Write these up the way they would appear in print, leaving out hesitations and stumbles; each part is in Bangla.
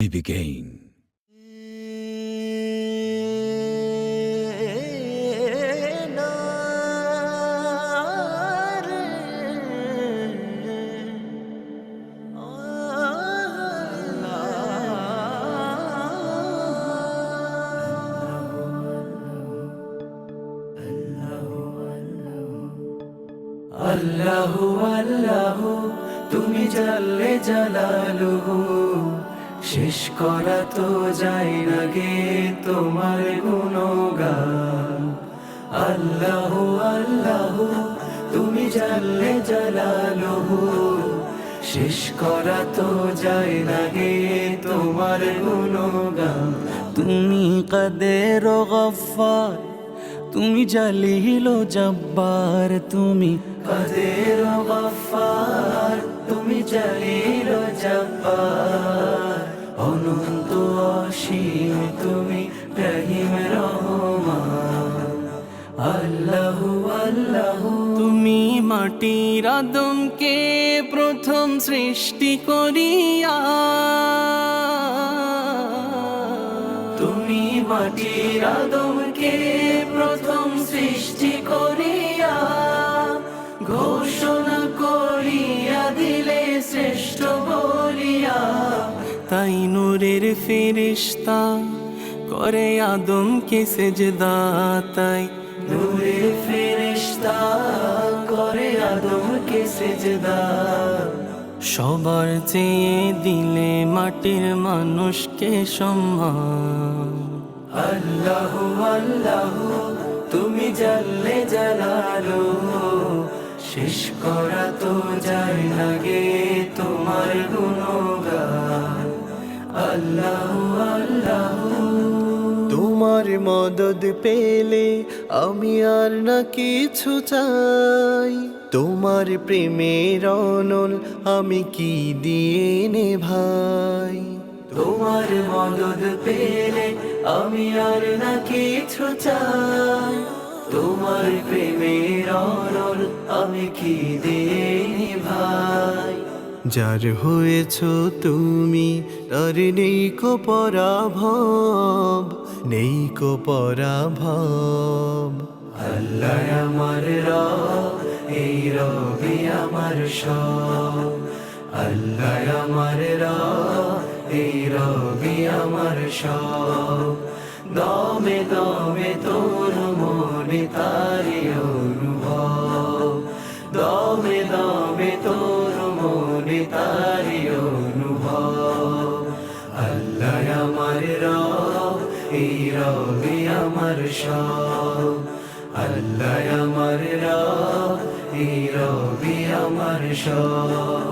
we begin. আল্লাহু আল্লাহু তুমি জাল্লে জালালুহু, শেষ করা তো যায় না গে তোমার গুণগান। আল্লাহু আল্লাহু তুমি জাল্লে জালালুহু, শেষ করা তো যায় না গে তোমার গুণগান। তুমি কাদের ও গফফার, তুমি জালিল ও জব্বার, তুমি কাদের ও গফফার, তুমি জালিল ও জব্বার, অনন্ত অসীম তুমি রহিম রহমান। আল্লাহু আল্লাহু তুমি মাটির আদমকে প্রথম সৃষ্টি করিয়া, তুমি মাটির আদমকে প্রথম সৃষ্টি করিয়া, ঘোষণা করিয়া দিলে শ্রেষ্ঠ বলিয়া। তাই নূরের ফেরেশতা করে আদমকে সেজদা, তাই নূরের ফেরেশতা করে আদমকে সেজদা। সবার চেয়ে দিলে মাটির মানুষকে সম্মান। আল্লাহু আল্লাহু তুমি জাল্লে জালালুহু, শেষ করা তো যায় না গে তোমার গুণগান। আল্লাহু আল্লাহু তোমার মদদ পেলে আমি আর না কিছু চাই, তোমার প্রেমের অনল আমি কি দিয়ে নে ভাই। তোমার মদদ পেলে আমি আর না কিছু চাই, তোমার প্রেমের অনল আমি কি দিয়ে নে ভাই। যার হয়েছ তুমি তার নেই কো পরাভব, নেই কো পরাভব। আল্লাহ আমার রব, এই রবি আমার সব। আল্লাহ আমার রব, এই রবি আমার সব। দমে দমে তোর মনে তারি অনুভব, দমে দমে তোর মনে তারি অনুভব। আল্লাহ আমার রব, এই রবি আমার সব। আল্লাহ আমার রব, এই রবি আমার সব।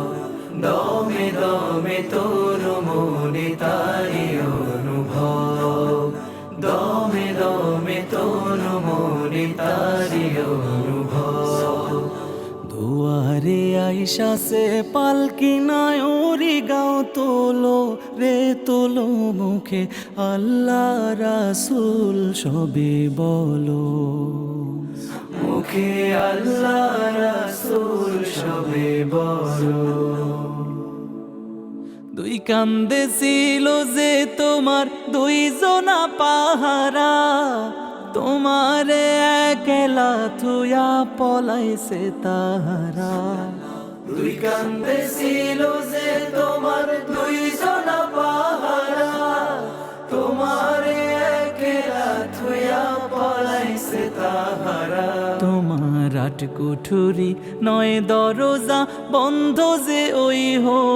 দমে দমে তোর মনে তারি অনুভব, দমে দমে তোর মনে তারি অনুভব। দুয়ারে আইসা সে পালকি নাই ওরি গাও তোলো রে তোলো মুখে আল্লাহ রাসূল সবে বলো, মুখে আল্লাহ রাসূল সবে বলো। দুই কান্দে ছিল যে তোমার দুইজনা পাহারা, তোমারে একলা থুয়া পলাইছে তাহারা। দুই কান্দে ছিল যে তোমার দুইজনা পাহারা, তোমারে একলা থুয়া পলাইছে তাহারা। তোমার আট কুঠুরি নয় দরজা বন্ধ যে ওই হল,